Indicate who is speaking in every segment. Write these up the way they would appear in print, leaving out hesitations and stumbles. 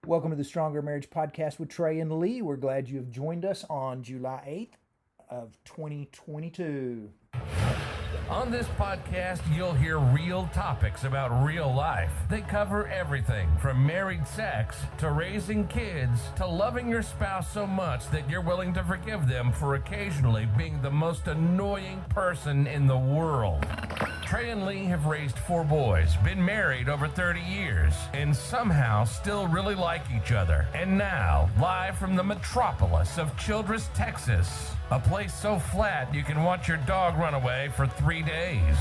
Speaker 1: Welcome to the Stronger Marriage Podcast with Trey and Lee. We're glad you have joined us on July 8th of 2022.
Speaker 2: On this podcast, you'll hear real topics about real life. They cover everything from married sex to raising kids to loving your spouse so much that you're willing to forgive them for occasionally being the most annoying person in the world. Trey and Lee have raised 4 boys, been married over 30 years, and somehow still really like each other. And now, live from the metropolis of Childress, Texas, a place so flat you can watch your dog run away for 3 days.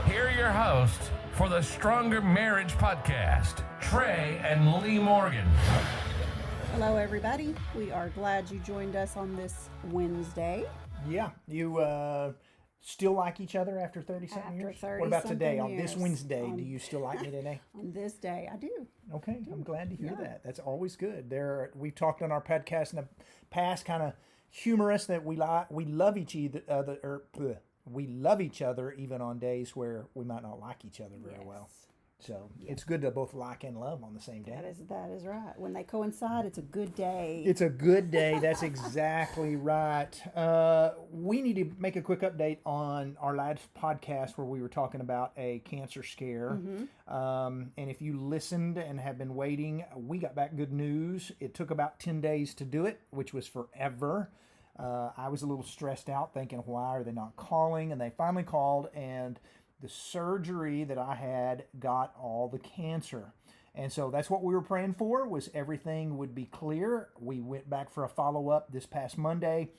Speaker 2: Here are your hosts for the Stronger Marriage Podcast, Trey and Lee Morgan.
Speaker 3: Hello, everybody. We are glad you joined us on this Wednesday.
Speaker 1: Yeah, you still like each other after 30-something years? What about today? On this Wednesday, do you still like me today?
Speaker 3: On this day, I do.
Speaker 1: Okay, I'm glad to hear that. That's always good. We've talked on our podcast in the past, kind of humorous, that we love each other even on days where we might not like each other very well. So it's good to both like and love on the same day.
Speaker 3: That is right. When they coincide, it's a good day.
Speaker 1: It's a good day. That's exactly right. We need to make a quick update on our last podcast where we were talking about a cancer scare. And if you listened and have been waiting, we got back good news. It took about 10 days to do it, which was forever. I was a little stressed out thinking, why are they not calling? And they finally called, and the surgery that I had got all the cancer. And so that's what we were praying for, was everything would be clear. We went back for a follow-up this past Monday.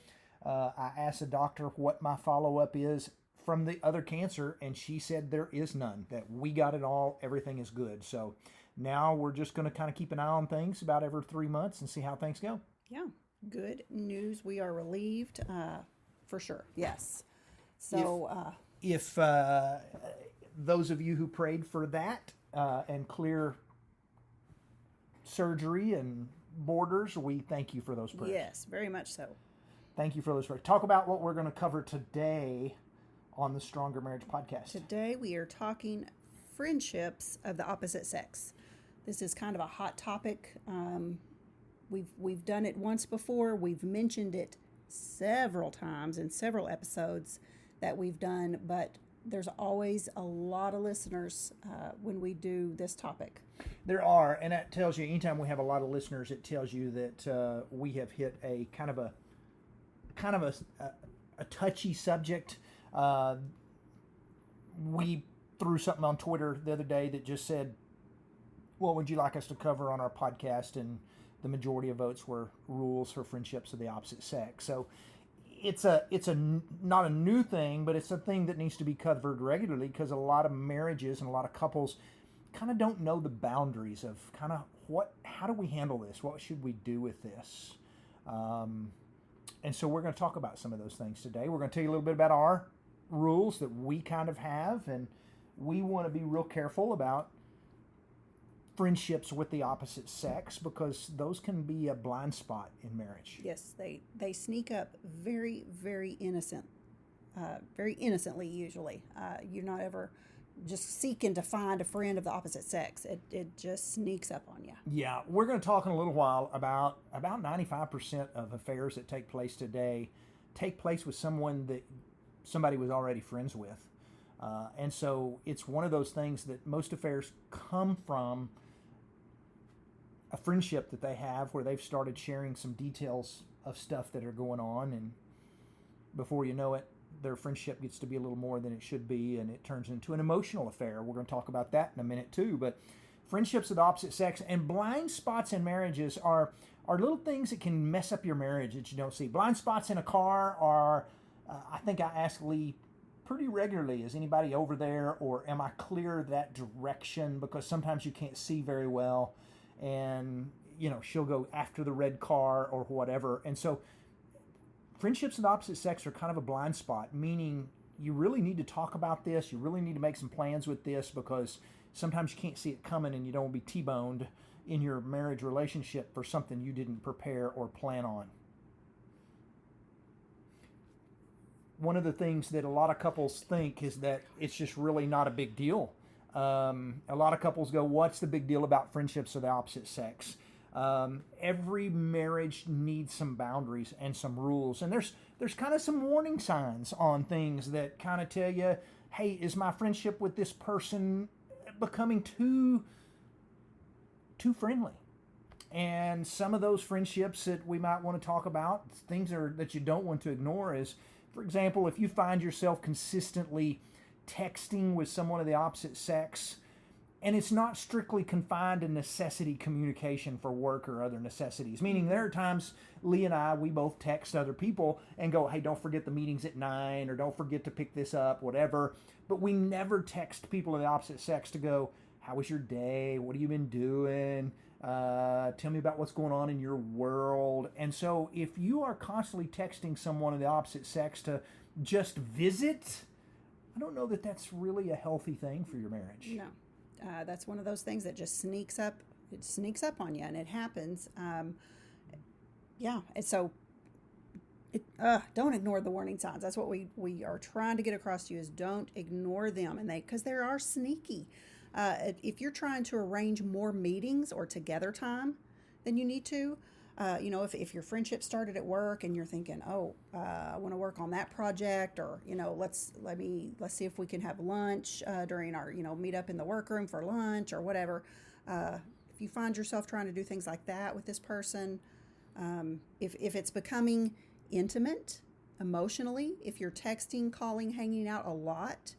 Speaker 1: I asked the doctor what my follow-up is from the other cancer, and she said there is none, that we got it all, everything is good. So now we're just going to kind of keep an eye on things about every 3 months and see how things go.
Speaker 3: Yeah, good news. We are relieved, for sure. Yes. So...
Speaker 1: If those of you who prayed for that and clear surgery and borders, we thank you for those prayers.
Speaker 3: Yes, very much so.
Speaker 1: Thank you for those prayers. Talk about what we're going to cover today on the Stronger Marriage Podcast.
Speaker 3: Today we are talking friendships of the opposite sex. This is kind of a hot topic. We've done it once before. We've mentioned it several times in several episodes that we've done, but there's always a lot of listeners when we do this topic.
Speaker 1: There are, and that tells you, anytime we have a lot of listeners, it tells you that we have hit a kind of a touchy subject. We threw something on Twitter the other day that just said, what would you like us to cover on our podcast? And the majority of votes were rules for friendships of the opposite sex. So it's not a new thing, but it's a thing that needs to be covered regularly, because a lot of marriages and a lot of couples kind of don't know the boundaries of kind of how do we handle this? What should we do with this? And so we're going to talk about some of those things today. We're going to tell you a little bit about our rules that we kind of have, and we want to be real careful about friendships with the opposite sex, because those can be a blind spot in marriage.
Speaker 3: Yes, they sneak up very, very very innocently usually. You're not ever just seeking to find a friend of the opposite sex. It just sneaks up on you.
Speaker 1: Yeah, we're going to talk in a little while about 95% of affairs that take place today take place with someone that somebody was already friends with. And so it's one of those things that most affairs come from a friendship that they have where they've started sharing some details of stuff that are going on, and before you know it, their friendship gets to be a little more than it should be, and it turns into an emotional affair. We're going to talk about that in a minute too. But friendships of the opposite sex and blind spots in marriages are little things that can mess up your marriage that you don't see. Blind spots in a car are, I think I ask Lee pretty regularly, is anybody over there, or am I clear that direction? Because sometimes you can't see very well, and she'll go after the red car or whatever. And so friendships of the opposite sex are kind of a blind spot, meaning you really need to talk about this. You really need to make some plans with this, because sometimes you can't see it coming, and you don't want to be T-boned in your marriage relationship for something you didn't prepare or plan on. One of the things that a lot of couples think is that it's just really not a big deal. A lot of couples go, what's the big deal about friendships of the opposite sex? Every marriage needs some boundaries and some rules, and there's kind of some warning signs on things that kind of tell you, hey, is my friendship with this person becoming too friendly? And some of those friendships that we might want to talk about, that you don't want to ignore is, for example, if you find yourself consistently texting with someone of the opposite sex, and it's not strictly confined to necessity communication for work or other necessities. Meaning there are times Lee and I, we both text other people and go, hey, don't forget the meeting's at 9, or don't forget to pick this up, whatever. But we never text people of the opposite sex to go, how was your day? What have you been doing? Tell me about what's going on in your world. And so if you are constantly texting someone of the opposite sex to just visit, I don't know that that's really a healthy thing for your marriage.
Speaker 3: No. That's one of those things that just sneaks up. It sneaks up on you, and it happens. Yeah, and so don't ignore the warning signs. That's what we are trying to get across to you, is don't ignore them, and because they are sneaky. If you're trying to arrange more meetings or together time than you need to, if your friendship started at work and you're thinking, I want to work on that project, or let's see if we can have lunch during our meet up in the workroom for lunch or whatever. If you find yourself trying to do things like that with this person, if it's becoming intimate emotionally, if you're texting, calling, hanging out a lot.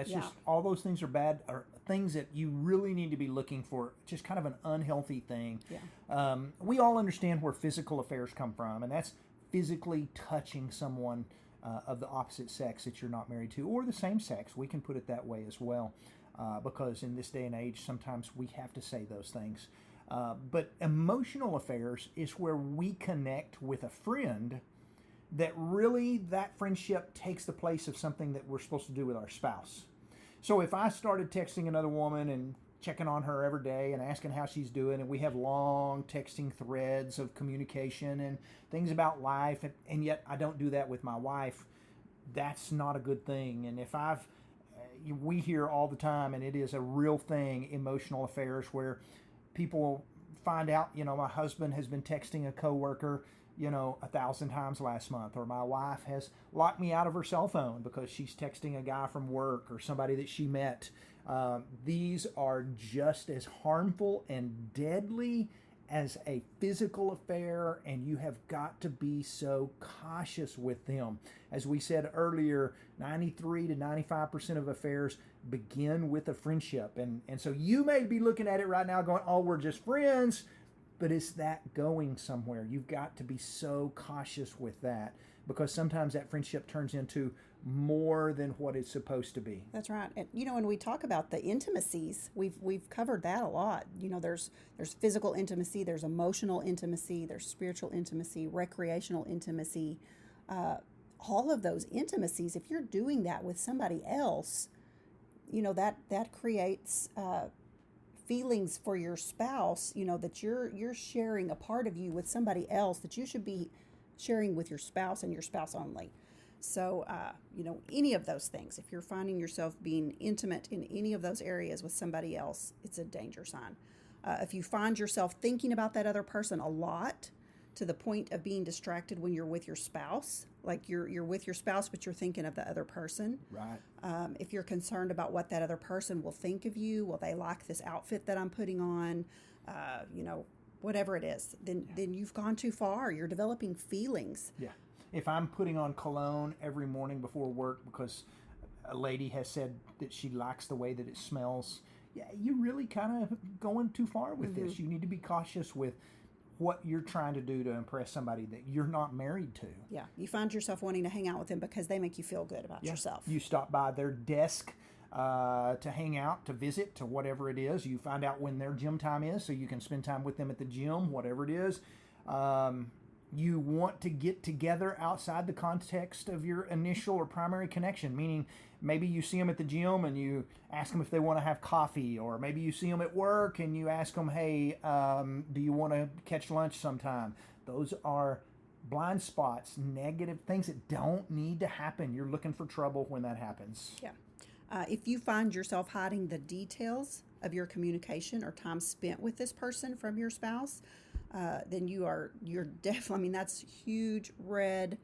Speaker 1: Just all those things are bad, or things that you really need to be looking for, just kind of an unhealthy thing.
Speaker 3: Yeah.
Speaker 1: We all understand where physical affairs come from, and that's physically touching someone of the opposite sex that you're not married to, or the same sex. We can put it that way as well, because in this day and age, sometimes we have to say those things. But emotional affairs is where we connect with a friend that really, that friendship takes the place of something that we're supposed to do with our spouse. So if I started texting another woman and checking on her every day and asking how she's doing, and we have long texting threads of communication and things about life, and yet I don't do that with my wife, that's not a good thing. And if we hear all the time, and it is a real thing, emotional affairs, where people find out, my husband has been texting a coworker 1,000 times last month, or my wife has locked me out of her cell phone because she's texting a guy from work or somebody that she met. These are just as harmful and deadly as a physical affair, and you have got to be so cautious with them. As we said earlier, 93 to 95% of affairs begin with a friendship. And so you may be looking at it right now going, oh, we're just friends. But is that going somewhere? You've got to be so cautious with that, because sometimes that friendship turns into more than what it's supposed to be.
Speaker 3: That's right. And when we talk about the intimacies, we've covered that a lot. There's physical intimacy, there's emotional intimacy, there's spiritual intimacy, recreational intimacy. All of those intimacies, if you're doing that with somebody else, that creates feelings for your spouse, that you're sharing a part of you with somebody else that you should be sharing with your spouse and your spouse only. So, any of those things, if you're finding yourself being intimate in any of those areas with somebody else, it's a danger sign. If you find yourself thinking about that other person a lot, to the point of being distracted when you're with your spouse, like you're with your spouse, but you're thinking of the other person.
Speaker 1: Right.
Speaker 3: If you're concerned about what that other person will think of you, will they like this outfit that I'm putting on, whatever it is, then you've gone too far. You're developing feelings.
Speaker 1: Yeah. If I'm putting on cologne every morning before work because a lady has said that she likes the way that it smells, yeah, you're really kind of going too far with this. You need to be cautious with what you're trying to do to impress somebody that you're not married to.
Speaker 3: Yeah, you find yourself wanting to hang out with them because they make you feel good about yourself.
Speaker 1: You stop by their desk to hang out, to visit, to whatever it is. You find out when their gym time is so you can spend time with them at the gym, whatever it is. You want to get together outside the context of your initial or primary connection, meaning maybe you see them at the gym and you ask them if they want to have coffee, or maybe you see them at work and you ask them, hey, do you want to catch lunch sometime? Those are blind spots, negative things that don't need to happen. You're looking for trouble when that happens.
Speaker 3: Yeah. If you find yourself hiding the details of your communication or time spent with this person from your spouse, then you're definitely, I mean, that's huge red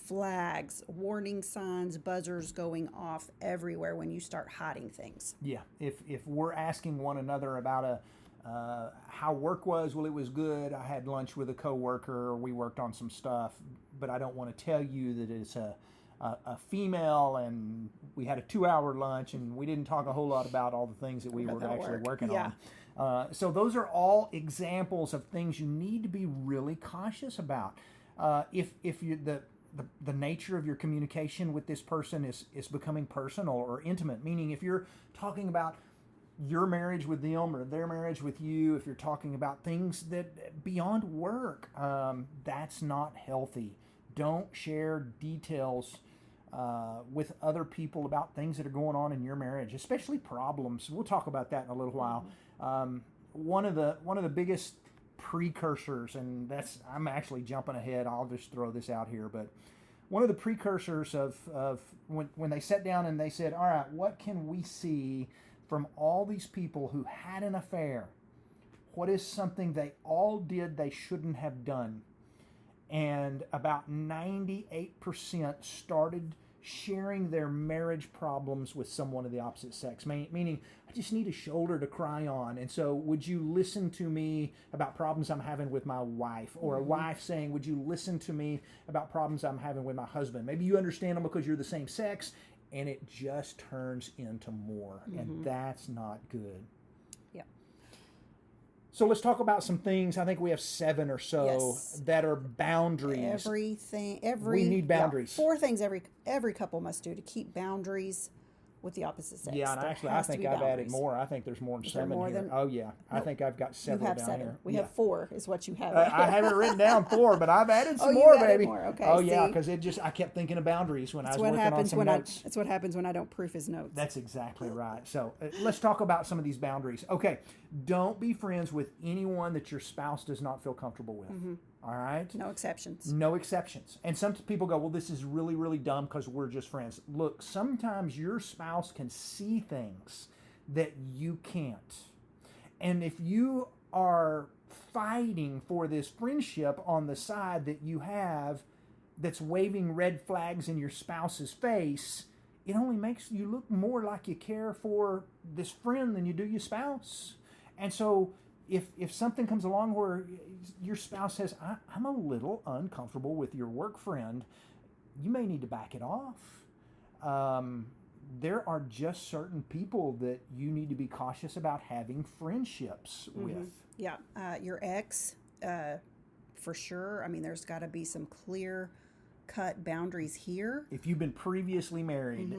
Speaker 3: flags, warning signs, buzzers going off everywhere when you start hiding things.
Speaker 1: Yeah, if we're asking one another about how work was, well, it was good. I had lunch with a coworker. We worked on some stuff, but I don't want to tell you that it's a female and we had a 2-hour lunch and we didn't talk a whole lot about all the things that we were actually working on. So those are all examples of things you need to be really cautious about. If you the nature of your communication with this person is becoming personal or intimate, meaning if you're talking about your marriage with them or their marriage with you, if you're talking about things that beyond work, that's not healthy. Don't share details with other people about things that are going on in your marriage, especially problems. We'll talk about that in a little while. One of the biggest precursors, and I'm actually jumping ahead. I'll just throw this out here, but one of the precursors of when they sat down and they said, all right, what can we see from all these people who had an affair? What is something they all did they shouldn't have done? And about 98% started sharing their marriage problems with someone of the opposite sex, meaning I just need a shoulder to cry on. And so would you listen to me about problems I'm having with my wife? Or a wife saying, would you listen to me about problems I'm having with my husband? Maybe you understand them because you're the same sex, and it just turns into more. And that's not good. So let's talk about some things. I think we have 7 or so that are boundaries.
Speaker 3: We
Speaker 1: need boundaries.
Speaker 3: 4 things every couple must do to keep boundaries with the opposite sex.
Speaker 1: Yeah, and actually, I think I've added more. I think there's more than 7 here. Oh, yeah. I think I've got several down
Speaker 3: 7.
Speaker 1: here.
Speaker 3: We have 4 is what you have.
Speaker 1: I haven't written down 4, but I've added some more, baby.
Speaker 3: More. Okay,
Speaker 1: oh, yeah, because I kept thinking of boundaries when I was working on some notes.
Speaker 3: That's what happens when I don't proof his notes.
Speaker 1: That's exactly right. So let's talk about some of these boundaries. Okay, don't be friends with anyone that your spouse does not feel comfortable with. All right?
Speaker 3: No exceptions.
Speaker 1: No exceptions. And some people go, well, this is really, really dumb because we're just friends. Look, sometimes your spouse can see things that you can't. And if you are fighting for this friendship on the side that you have that's waving red flags in your spouse's face, it only makes you look more like you care for this friend than you do your spouse. And so if something comes along where your spouse says, I'm a little uncomfortable with your work friend, you may need to back it off. There are just certain people that you need to be cautious about having friendships with.
Speaker 3: Yeah, your ex, for sure. I mean, there's got to be some clear cut boundaries here.
Speaker 1: If you've been previously married,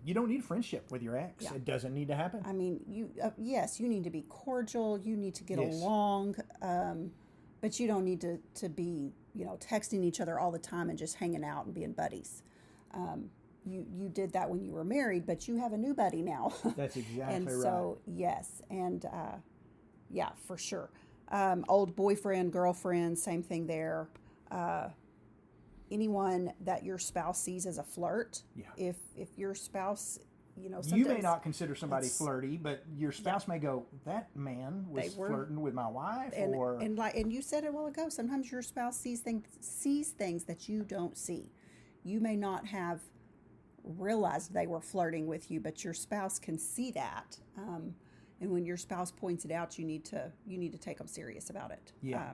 Speaker 1: you don't need a friendship with your ex. Yeah. It doesn't need to happen.
Speaker 3: I mean, yes, you need to be cordial. You need to get along, but you don't need to be, texting each other all the time and just hanging out and being buddies. You did that when you were married, but you have a new buddy now.
Speaker 1: That's exactly
Speaker 3: and
Speaker 1: right.
Speaker 3: And so, yes, and for sure. Old boyfriend, girlfriend, same thing there. Anyone that your spouse sees as a flirt, if your spouse,
Speaker 1: you may not consider somebody flirty, but your spouse may go, that man was flirting with my wife,
Speaker 3: and you said it a while ago. Sometimes your spouse sees things that you don't see. You may not have realized they were flirting with you, but your spouse can see that. And when your spouse points it out, you need to take them serious about it.
Speaker 1: Yeah.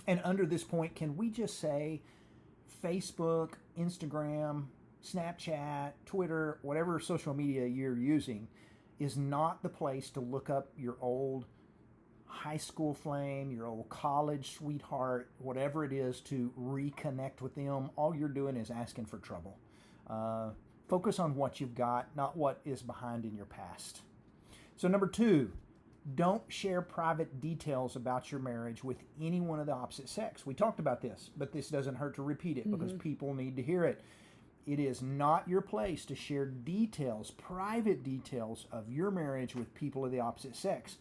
Speaker 1: And under this point, can we just say, Facebook, Instagram, Snapchat, Twitter, whatever social media you're using is not the place to look up your old high school flame, your old college sweetheart, whatever it is, to reconnect with them. All you're doing is asking for trouble. Focus on what you've got, not what is behind in your past. So number 2, don't share private details about your marriage with anyone of the opposite sex. We talked about this, but this doesn't hurt to repeat it because people need to hear it. It is not your place to share details, private details of your marriage with people of the opposite sex.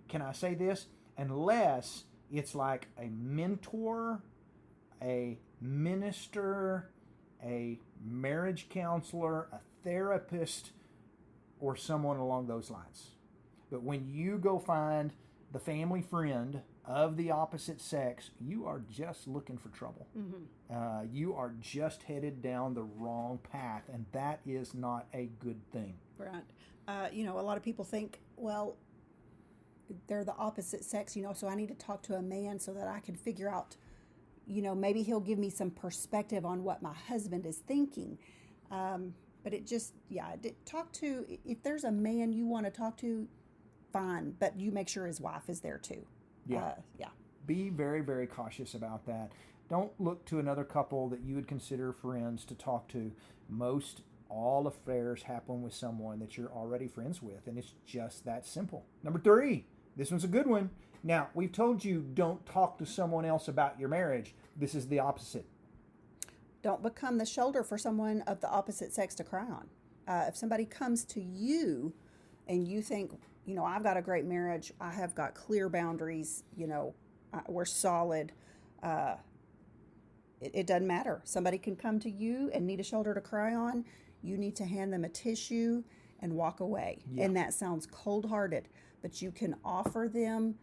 Speaker 1: Can I say this? Unless it's like a mentor, a minister, a marriage counselor, a therapist, or someone along those lines. But when you go find the family friend of the opposite sex, you are just looking for trouble. You are just headed down the wrong path, and that is not a good thing.
Speaker 3: Right. A lot of people think, well, they're the opposite sex, so I need to talk to a man so that I can figure out, maybe he'll give me some perspective on what my husband is thinking. But it just, if there's a man you want to talk to, fine, but you make sure his wife is there too.
Speaker 1: Yeah. Be very, very cautious about that. Don't look to another couple that you would consider friends to talk to. Most all affairs happen with someone that you're already friends with, and it's just that simple. Number 3, this one's a good one. Now, we've told you don't talk to someone else about your marriage. This is the opposite.
Speaker 3: Don't become the shoulder for someone of the opposite sex to cry on. If somebody comes to you and you think, I've got a great marriage, I have got clear boundaries, we're solid, it doesn't matter. Somebody can come to you and need a shoulder to cry on. You need to hand them a tissue and walk away.
Speaker 1: Yeah.
Speaker 3: And that sounds cold-hearted, but you can offer them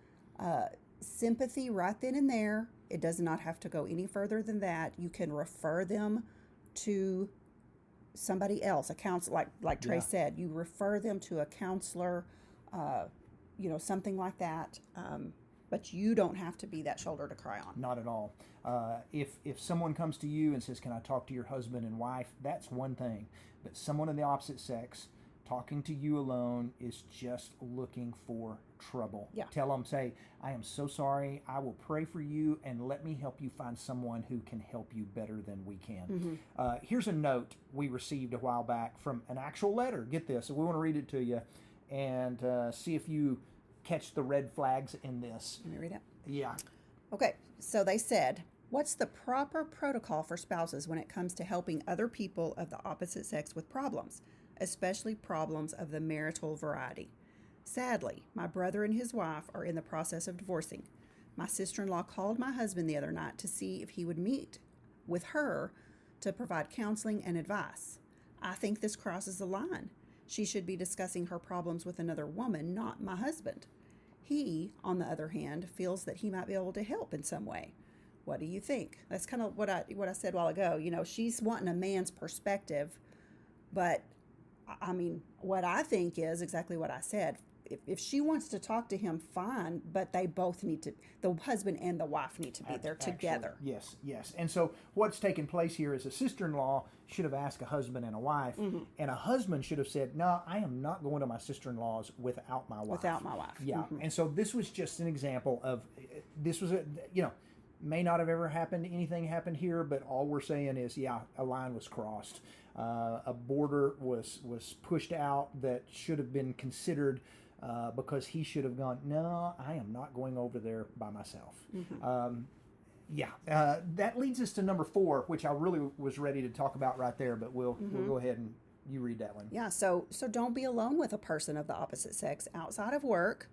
Speaker 3: sympathy right then and there. It does not have to go any further than that. You can refer them to somebody else, a counselor, like Trey said. You refer them to a counselor, something like that. But you don't have to be that shoulder to cry on.
Speaker 1: Not at all. If someone comes to you and says, can I talk to your husband and wife? That's one thing. But someone of the opposite sex talking to you alone is just looking for trouble.
Speaker 3: Yeah.
Speaker 1: Tell them, say, I am so sorry. I will pray for you, and let me help you find someone who can help you better than we can. Here's a note we received a while back from an actual letter. Get this. We want to read it to you and see if you catch the red flags in this.
Speaker 3: Let me read it.
Speaker 1: Yeah.
Speaker 3: Okay, so they said, what's the proper protocol for spouses when it comes to helping other people of the opposite sex with problems, especially problems of the marital variety? Sadly, my brother and his wife are in the process of divorcing. My sister-in-law called my husband the other night to see if he would meet with her to provide counseling and advice. I think this crosses the line. She should be discussing her problems with another woman, not my husband. He, on the other hand, feels that he might be able to help in some way. What do you think? That's kind of what I said a while ago. She's wanting a man's perspective, but I mean, what I think is exactly what I said. If she wants to talk to him, fine, but they both need to, the husband and the wife need to be there together.
Speaker 1: Yes. And so what's taking place here is a sister-in-law should have asked a husband and a wife, and a husband should have said, no, I am not going to my sister-in-law's without my wife. Yeah. And so this was just an example of, this was may not have ever happened, anything happened here, but all we're saying is, a line was crossed. A border was pushed out that should have been considered, because he should have gone, no, I am not going over there by myself. That leads us to number 4, which I really was ready to talk about right there, but we'll go ahead and you read that one.
Speaker 3: Yeah, so don't be alone with a person of the opposite sex outside of work,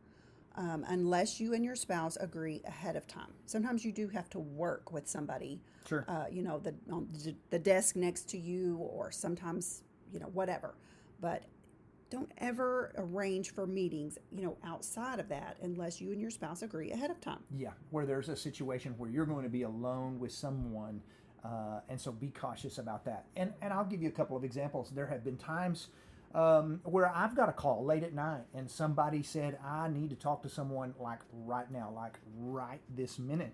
Speaker 3: unless you and your spouse agree ahead of time. Sometimes you do have to work with somebody,
Speaker 1: sure.
Speaker 3: On the desk next to you, or sometimes, whatever. But don't ever arrange for meetings, outside of that unless you and your spouse agree ahead of time. Yeah,
Speaker 1: where there's a situation where you're going to be alone with someone, and so be cautious about that. And I'll give you a couple of examples. There have been times where I've got a call late at night and somebody said, I need to talk to someone like right now, like right this minute.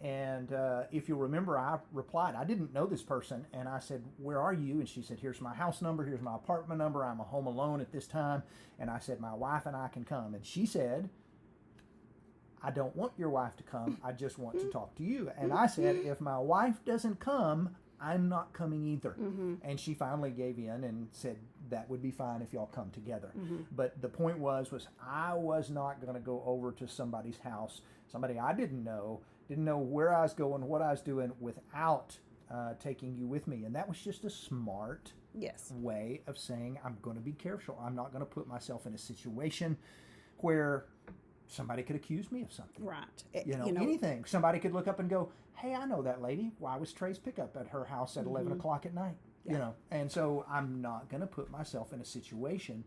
Speaker 1: And if you'll remember, I replied, I didn't know this person. And I said, where are you? And she said, here's my house number. Here's my apartment number. I'm home alone at this time. And I said, my wife and I can come. And she said, I don't want your wife to come. I just want to talk to you. And I said, if my wife doesn't come, I'm not coming either. And she finally gave in and said, that would be fine if y'all come together. But the point was I was not going to go over to somebody's house, somebody I didn't know where I was going, what I was doing, without taking you with me. And that was just a smart way of saying, I'm going to be careful. I'm not going to put myself in a situation where somebody could accuse me of something.
Speaker 3: Right.
Speaker 1: Anything. Somebody could look up and go, hey, I know that lady. Why was Trey's pickup at her house at 11 o'clock at night? And so I'm not going to put myself in a situation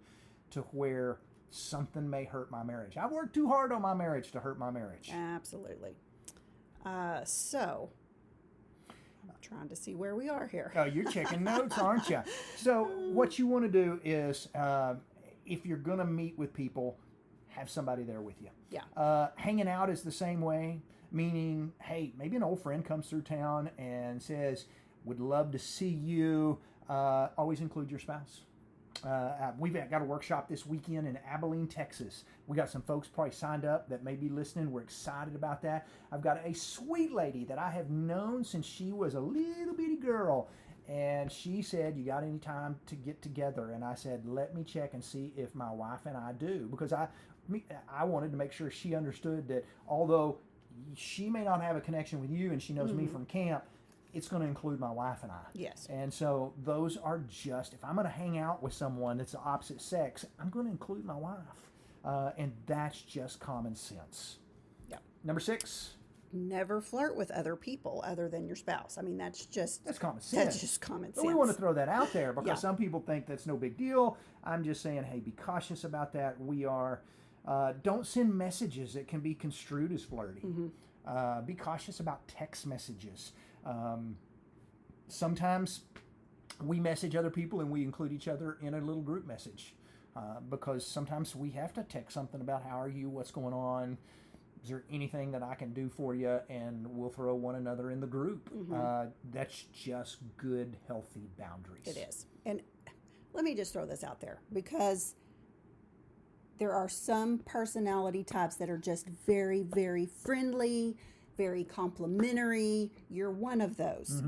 Speaker 1: to where something may hurt my marriage. I worked too hard on my marriage to hurt my marriage.
Speaker 3: Absolutely. So, I'm trying to see where we are here.
Speaker 1: Oh, you're checking notes, aren't you? So what you want to do is, if you're going to meet with people, have somebody there with you.
Speaker 3: Yeah.
Speaker 1: Hanging out is the same way, meaning, hey, maybe an old friend comes through town and says, would love to see you. Always include your spouse. We've got a workshop this weekend in Abilene, Texas. We got some folks probably signed up that may be listening. We're excited about that. I've got a sweet lady that I have known since she was a little bitty girl. And she said, you got any time to get together? And I said, let me check and see if my wife and I do. Because I wanted to make sure she understood that although she may not have a connection with you and she knows me from camp, it's going to include my wife and I.
Speaker 3: Yes.
Speaker 1: And so those are just, if I'm going to hang out with someone that's the opposite sex, I'm going to include my wife. And that's just common sense.
Speaker 3: Yep.
Speaker 1: Number 6.
Speaker 3: Never flirt with other people other than your spouse. I mean, that's
Speaker 1: common sense.
Speaker 3: That's just common sense.
Speaker 1: But we want to throw that out there because
Speaker 3: Yeah.
Speaker 1: some people think that's no big deal. I'm just saying, hey, be cautious about that. Don't send messages that can be construed as flirty. Be cautious about text messages. Sometimes we message other people and we include each other in a little group message because sometimes we have to text something about how are you, what's going on, is there anything that I can do for you, and we'll throw one another in the group. That's just good, healthy boundaries.
Speaker 3: It is. And let me just throw this out there because there are some personality types that are just very, very friendly, very complimentary. You're one of those.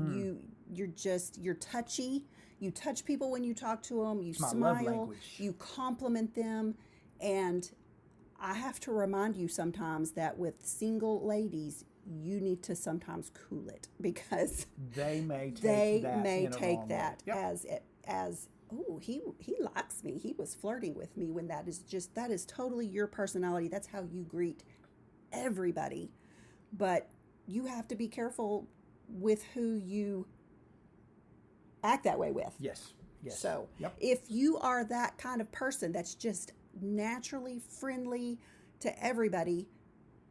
Speaker 3: You're touchy. You touch people when you talk to them. You
Speaker 1: It's my love
Speaker 3: smile.
Speaker 1: language.
Speaker 3: You compliment them. And I have to remind you sometimes that with single ladies, you need to sometimes cool it because
Speaker 1: They may take
Speaker 3: they
Speaker 1: that
Speaker 3: may
Speaker 1: in a
Speaker 3: take
Speaker 1: wrong
Speaker 3: that
Speaker 1: way. Yep.
Speaker 3: as oh, he likes me, he was flirting with me, when that is totally your personality. That's how you greet everybody. But you have to be careful with who you act that way with.
Speaker 1: Yes.
Speaker 3: So
Speaker 1: Yep.
Speaker 3: if you are that kind of person that's just naturally friendly to everybody,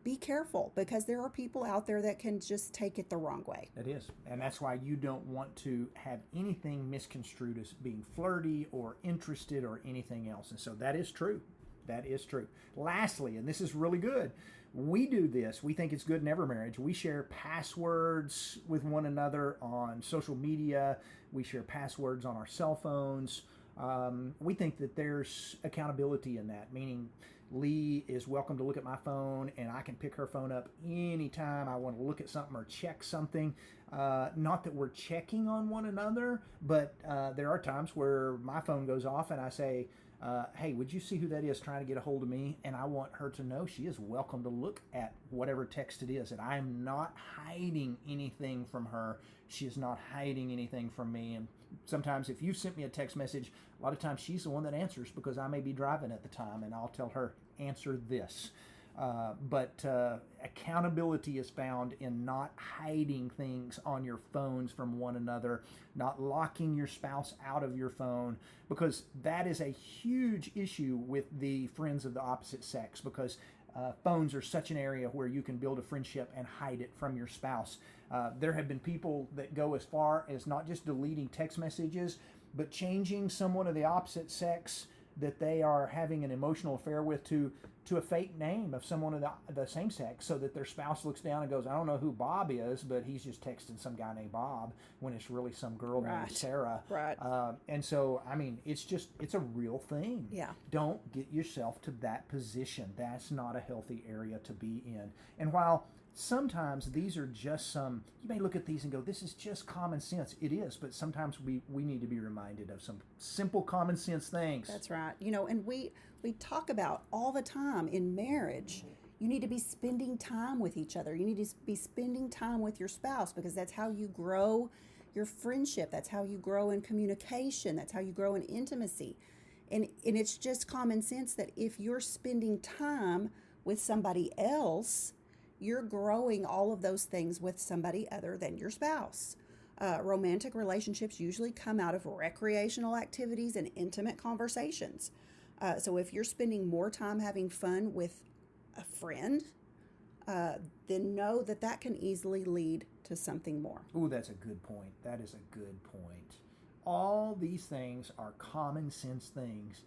Speaker 3: be careful because there are people out there that can just take it the wrong way.
Speaker 1: It is. And that's why you don't want to have anything misconstrued as being flirty or interested or anything else. And so that is true. That is true. Lastly, and this is really good, we do this. We think it's good in every marriage. We share passwords with one another on social media. We share passwords on our cell phones. We think that there's accountability in that, meaning Lee is welcome to look at my phone and I can pick her phone up anytime I want to look at something or check something. Not that we're checking on one another, but there are times where my phone goes off and I say, hey, would you see who that is trying to get a hold of me? And I want her to know she is welcome to look at whatever text it is. And I'm not hiding anything from her. She is not hiding anything from me. And sometimes if you've sent me a text message, a lot of times she's the one that answers because I may be driving at the time and I'll tell her, answer this. But accountability is found in not hiding things on your phones from one another, not locking your spouse out of your phone, because that is a huge issue with the friends of the opposite sex, because phones are such an area where you can build a friendship and hide it from your spouse. There have been people that go as far as not just deleting text messages, but changing someone of the opposite sex that they are having an emotional affair with to a fake name of someone of the same sex, so that their spouse looks down and goes, I don't know who Bob is, but he's just texting some guy named Bob when it's really some girl named Sarah.
Speaker 3: Right.
Speaker 1: And so, I mean, it's a real thing.
Speaker 3: Yeah.
Speaker 1: Don't get yourself to that position. That's not a healthy area to be in. And while sometimes these are just you may look at these and go, this is just common sense. It is, but sometimes we need to be reminded of some simple common sense things.
Speaker 3: That's right. And we talk about all the time in marriage, you need to be spending time with each other. You need to be spending time with your spouse because that's how you grow your friendship. That's how you grow in communication. That's how you grow in intimacy. And it's just common sense that if you're spending time with somebody else, you're growing all of those things with somebody other than your spouse. Romantic relationships usually come out of recreational activities and intimate conversations. So if you're spending more time having fun with a friend, then know that that can easily lead to something more.
Speaker 1: Ooh, that's a good point. That is a good point. All these things are common sense things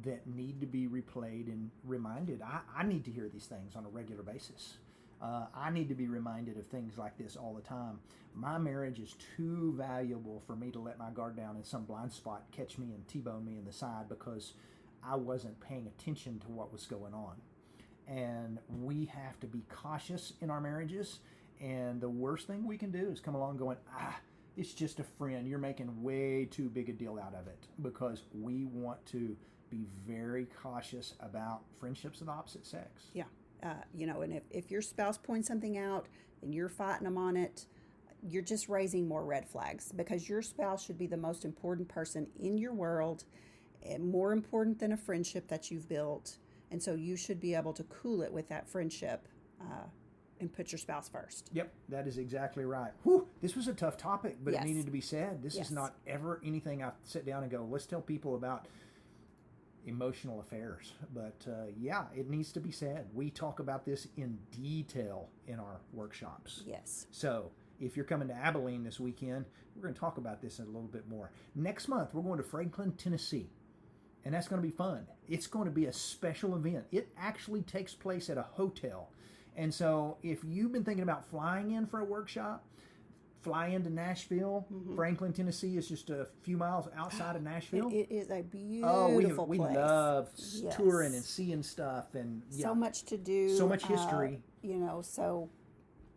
Speaker 1: that need to be replayed and reminded. I need to hear these things on a regular basis. I need to be reminded of things like this all the time. My marriage is too valuable for me to let my guard down and some blind spot catch me and T-bone me in the side because I wasn't paying attention to what was going on. And we have to be cautious in our marriages. And the worst thing we can do is come along going, it's just a friend. You're making way too big a deal out of it, because we want to be very cautious about friendships of the opposite sex.
Speaker 3: Yeah. And if your spouse points something out and you're fighting them on it, you're just raising more red flags, because your spouse should be the most important person in your world, more important than a friendship that you've built. And so you should be able to cool it with that friendship and put your spouse first.
Speaker 1: Yep, that is exactly right. Whew, this was a tough topic, but
Speaker 3: Yes.
Speaker 1: it needed to be said. This
Speaker 3: Yes.
Speaker 1: is not ever anything I sit down and go, let's tell people about emotional affairs. But yeah, it needs to be said. We talk about this in detail in our workshops.
Speaker 3: Yes.
Speaker 1: So if you're coming to Abilene this weekend, we're going to talk about this a little bit more. Next month, we're going to Franklin, Tennessee. And that's going to be fun. It's going to be a special event. It actually takes place at a hotel. And so if you've been thinking about flying in for a workshop, fly into Nashville.
Speaker 3: Mm-hmm.
Speaker 1: Franklin, Tennessee is just a few miles outside of Nashville.
Speaker 3: It is a beautiful
Speaker 1: we
Speaker 3: place.
Speaker 1: love
Speaker 3: Yes.
Speaker 1: touring and seeing stuff. And yeah,
Speaker 3: So much to do.
Speaker 1: So much history.
Speaker 3: So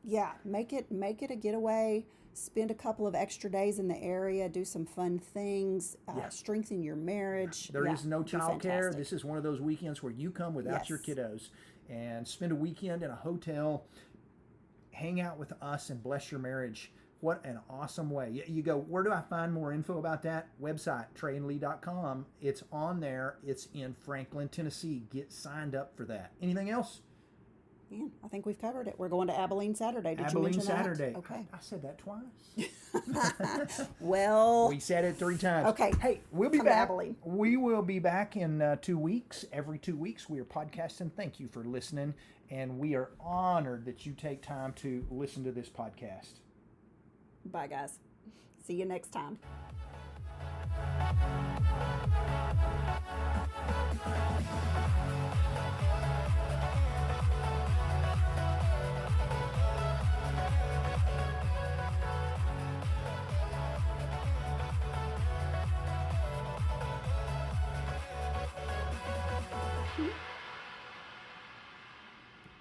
Speaker 3: yeah, make it a getaway. Spend a couple of extra days in the area, do some fun things,
Speaker 1: Yeah.
Speaker 3: strengthen your marriage.
Speaker 1: There is no
Speaker 3: be
Speaker 1: child care.
Speaker 3: fantastic.
Speaker 1: This is one of those weekends where you come without your
Speaker 3: Yes.
Speaker 1: kiddos and spend a weekend in a hotel, hang out with us, and bless your marriage. What an awesome way. You go, where do I find more info about that? Website, treyandlee.com. It's on there. It's in Franklin, Tennessee. Get signed up for that. Anything else?
Speaker 3: Man, I think we've covered it. We're going to Abilene Saturday. Did
Speaker 1: Abilene
Speaker 3: you mention
Speaker 1: Saturday.
Speaker 3: that? Okay.
Speaker 1: I said that twice.
Speaker 3: Well,
Speaker 1: We said it 3 times.
Speaker 3: Okay.
Speaker 1: Hey, we'll be
Speaker 3: Come to
Speaker 1: back.
Speaker 3: Abilene.
Speaker 1: We will be back in 2 weeks. Every 2 weeks, we are podcasting. Thank you for listening. And we are honored that you take time to listen to this podcast.
Speaker 3: bye, guys. See you next time.